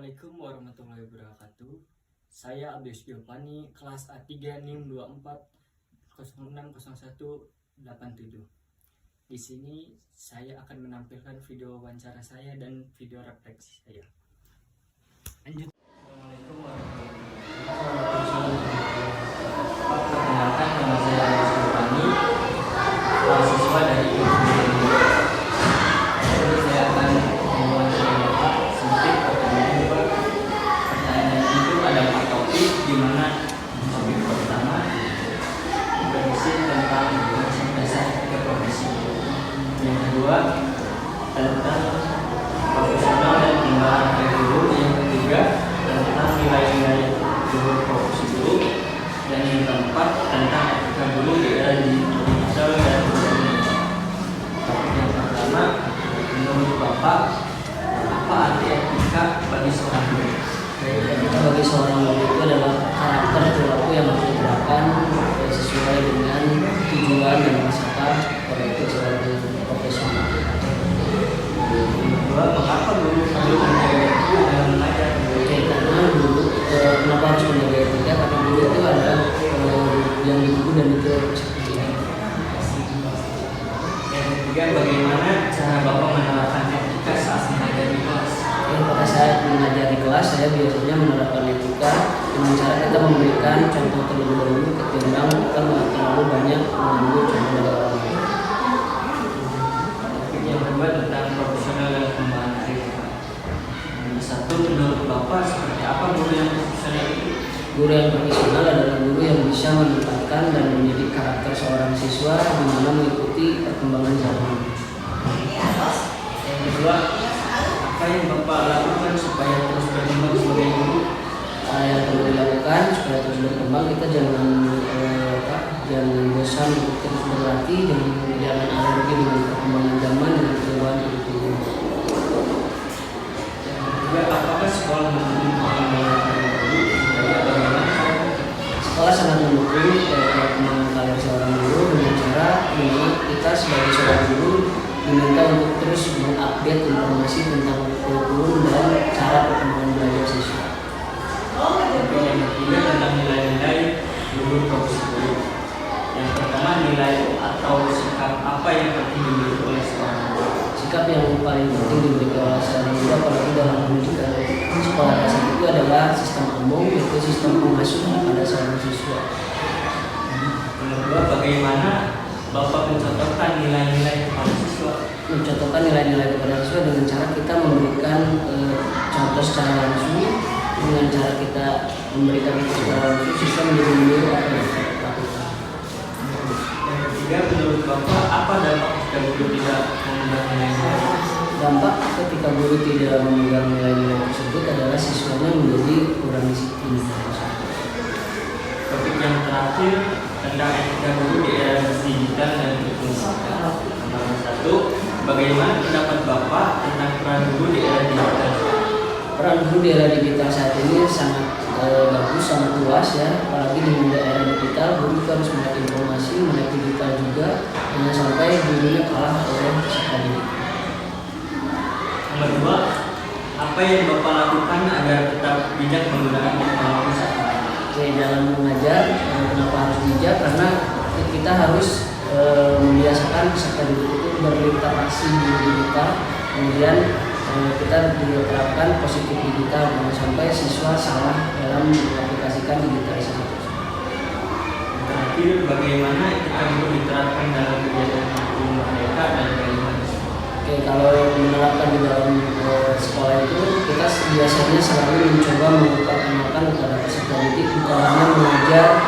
Assalamualaikum warahmatullahi wabarakatuh. Saya Abdius Giovanni, kelas A3 NIM 24060187. Di sini saya akan menampilkan video wawancara saya dan video refleksi saya. Lanjut. Assalamualaikum warahmatullahi wabarakatuh. Perkenalkan, nama saya Abdius Giovanni, mahasiswa dari tentang profesional dan pengembangan guru, yang ketiga tentang nilai-nilai guru profesi guru, dan yang keempat tentang etika guru di era digital dan budaya. Topik yang pertama, menurut Bapak, apa arti etika bagi seorang guru? Etika bagi seorang guru itu adalah karakter perilaku yang harus diterapkan sesuai dengan tujuan dan masyarakat yaitu seorang profesional. Mengapa guru perlu menjaga etika dalam mengajar? Karena guru kenapa harus menjaga etika? Karena guru itu adalah yang diguru dan itu seperti ini. Yang ketiga, bagaimana cara Bapak menerapkan etika saat mengajar di kelas? Pada saat mengajar di kelas, saya biasanya menerapkan etika dengan cara kita memberikan contoh terlebih dahulu ketimbang kita terlalu banyak mengambil contoh dari orang lain. Yang kedua tentang profesional dan pengembangan karir. Nomor satu, menurut Bapak seperti apa guru yang profesional itu? Guru yang profesional adalah guru yang bisa menempatkan dan mendidik karakter seorang siswa di mana mengikuti perkembangan zaman. Yang kedua, apa yang Bapak lakukan supaya terus berkembang sebagai guru? Yang perlu dilakukan supaya terus berkembang, kita jangan bosan untuk terus berlatih, jangan alergi dengan perkembangan zaman dan perubahan kurikulum. Yang ketiga, apakah sekolah mendukung perkembangan karir guru? Bagaimana? Sekolah sangat mendukung perkembangan karir seorang guru dengan cara kita sebagai seorang guru diminta untuk terus mengupdate informasi tentang kurikulum dan cara perkembangan belajar siswa. Yang ketiga tentang nilai-nilai guru profesi guru. Yang pertama, nilai atau sikap apa yang penting dimiliki oleh seorang guru? Sikap yang paling penting dimiliki oleh seorang guru apalagi dalam pendidikan sekolah dasar itu adalah sistem umum, yaitu sistem pengasuhan pada seorang siswa. Yang kedua, bagaimana Bapak mencontohkan nilai-nilai kepada siswa? Mencontohkan nilai-nilai kepada siswa dengan cara kita memberikan contoh secara langsung, dengan cara kita memberikan itu secara langsung, siswa menjadi meniru apa yang kita lakukan. Yang ketiga, menurut Bapak apa dampak jika guru tidak memegang nilai-nilai? Dampak ketika guru tidak memegang nilai-nilai tersebut adalah siswanya menjadi kurang disiplin. Topik yang terakhir tentang etika guru di era digital dan teknologi. Nomor satu, bagaimana pendapat Bapak tentang peran guru di era digital? Peran guru di era digital saat ini sangat bagus, sangat luas ya. Apalagi di era digital, guru harus melihat informasi, melihat digital juga, jangan sampai gurunya kalah oleh peserta didik. Nomor dua, apa yang Bapak lakukan agar tetap bijak menggunakan teknologi saat ini? Dalam mengajar, kenapa harus bijak? Karena kita harus membiasakan peserta didik itu berinteraksi di digital, kemudian kita diterapkan positif digital, jangan sampai siswa salah dalam mengaplikasikan digitalisasi tersebut. Terakhir, bagaimana etika guru diterapkan dalam kegiatan kurikulum mereka dan bagaimana? Oke, kalau menerapkan di dalam sekolah itu kita biasanya selalu mencoba mengupayakan kepada peserta didik bukan hanya mengajar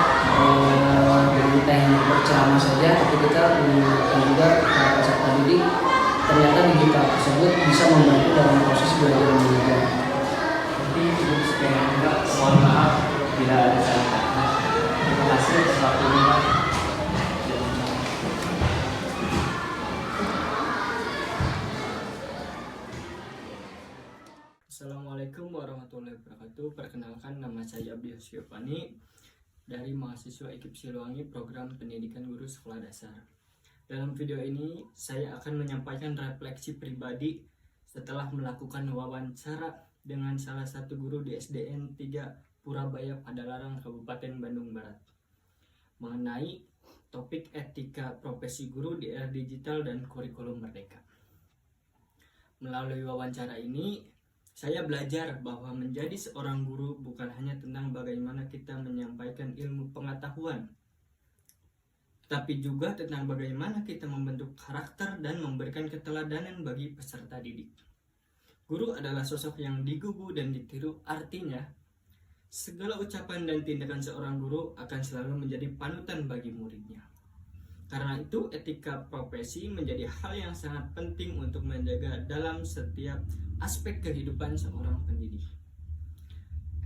dengan teknik berceramah saja, tapi kita mengingatkan juga kepada peserta didik ternyata digital tersebut bisa membantu dalam proses belajar mengajar. Jadi cukup sekian juga, mohon maaf bila ada salah kata. Terima kasih atas waktunya. Assalamualaikum warahmatullahi wabarakatuh. Perkenalkan, nama saya Abdius Giovanni dari mahasiswa IKIP Siliwangi Program Pendidikan Guru Sekolah Dasar. Dalam video ini, saya akan menyampaikan refleksi pribadi setelah melakukan wawancara dengan salah satu guru di SDN 3 Purabaya Padalarang, Kabupaten Bandung Barat, mengenai topik etika profesi guru di era digital dan kurikulum merdeka. Melalui wawancara ini, saya belajar bahwa menjadi seorang guru bukan hanya tentang bagaimana kita menyampaikan ilmu pengetahuan, tapi juga tentang bagaimana kita membentuk karakter dan memberikan keteladanan bagi peserta didik. Guru adalah sosok yang digugu dan ditiru, artinya segala ucapan dan tindakan seorang guru akan selalu menjadi panutan bagi muridnya. Karena itu, etika profesi menjadi hal yang sangat penting untuk menjaga dalam setiap aspek kehidupan seorang pendidik.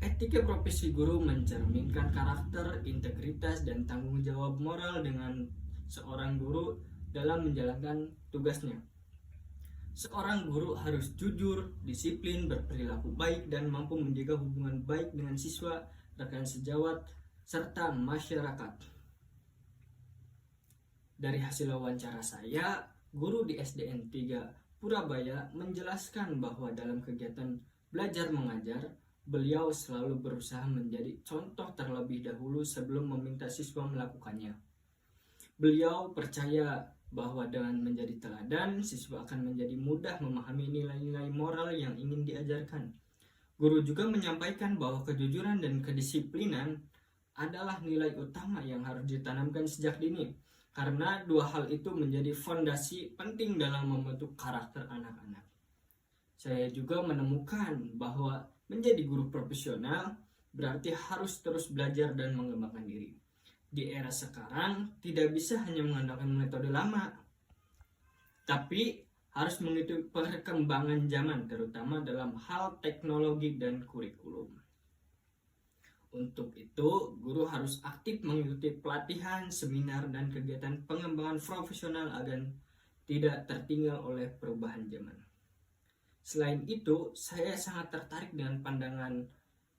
Etika profesi guru mencerminkan karakter, integritas, dan tanggung jawab moral dengan seorang guru dalam menjalankan tugasnya. Seorang guru harus jujur, disiplin, berperilaku baik, dan mampu menjaga hubungan baik dengan siswa, rekan sejawat, serta masyarakat. Dari hasil wawancara saya, guru di SDN 3 Purabaya menjelaskan bahwa dalam kegiatan belajar mengajar, beliau selalu berusaha menjadi contoh terlebih dahulu sebelum meminta siswa melakukannya. Beliau percaya bahwa dengan menjadi teladan, siswa akan menjadi mudah memahami nilai-nilai moral yang ingin diajarkan. Guru juga menyampaikan bahwa kejujuran dan kedisiplinan adalah nilai utama yang harus ditanamkan sejak dini, karena dua hal itu menjadi fondasi penting dalam membentuk karakter anak-anak. Saya juga menemukan bahwa menjadi guru profesional berarti harus terus belajar dan mengembangkan diri. Di era sekarang tidak bisa hanya mengandalkan metode lama, tapi harus mengikuti perkembangan zaman, terutama dalam hal teknologi dan kurikulum. Untuk itu, guru harus aktif mengikuti pelatihan, seminar, dan kegiatan pengembangan profesional agar tidak tertinggal oleh perubahan zaman. Selain itu, saya sangat tertarik dengan pandangan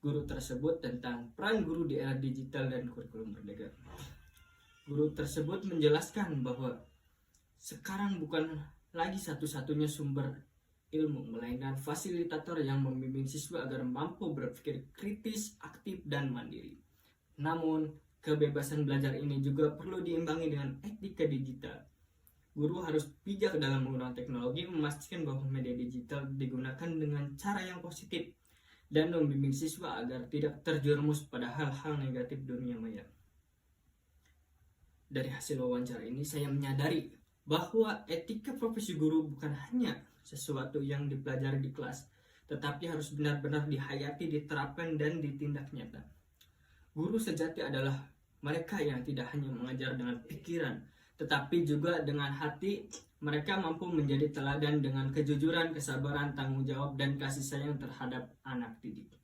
guru tersebut tentang peran guru di era digital dan kurikulum merdeka. Guru tersebut menjelaskan bahwa sekarang bukan lagi satu-satunya sumber ilmu, melainkan fasilitator yang membimbing siswa agar mampu berpikir kritis, aktif, dan mandiri. Namun, kebebasan belajar ini juga perlu diimbangi dengan etika digital. Guru harus bijak dalam menggunakan teknologi, memastikan bahwa media digital digunakan dengan cara yang positif, dan membimbing siswa agar tidak terjerumus pada hal-hal negatif dunia maya. Dari hasil wawancara ini, saya menyadari bahwa etika profesi guru bukan hanya sesuatu yang dipelajari di kelas, tetapi harus benar-benar dihayati, diterapkan, dan ditindak nyata. Guru sejati adalah mereka yang tidak hanya mengajar dengan pikiran, tetapi juga dengan hati. Mereka mampu menjadi teladan dengan kejujuran, kesabaran, tanggung jawab, dan kasih sayang terhadap anak didik.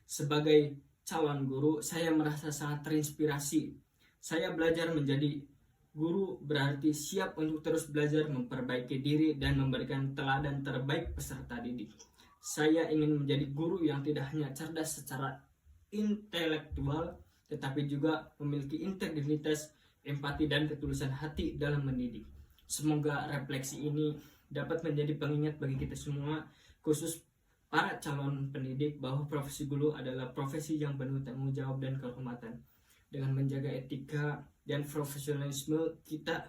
Sebagai calon guru, saya merasa sangat terinspirasi. Saya belajar menjadi guru berarti siap untuk terus belajar, memperbaiki diri, dan memberikan teladan terbaik peserta didik. Saya ingin menjadi guru yang tidak hanya cerdas secara intelektual, tetapi juga memiliki integritas, empati, dan ketulusan hati dalam mendidik. Semoga refleksi ini dapat menjadi pengingat bagi kita semua, khusus para calon pendidik, bahwa profesi guru adalah profesi yang penuh tanggung jawab dan kehormatan. Dengan menjaga etika dan profesionalisme, kita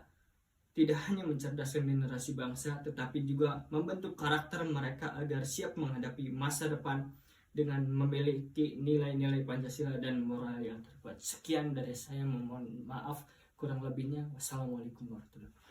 tidak hanya mencerdaskan generasi bangsa, tetapi juga membentuk karakter mereka agar siap menghadapi masa depan dengan memiliki nilai-nilai Pancasila dan moral yang terkuat. Sekian dari saya, mohon maaf kurang lebihnya. Wassalamualaikum warahmatullahi wabarakatuh.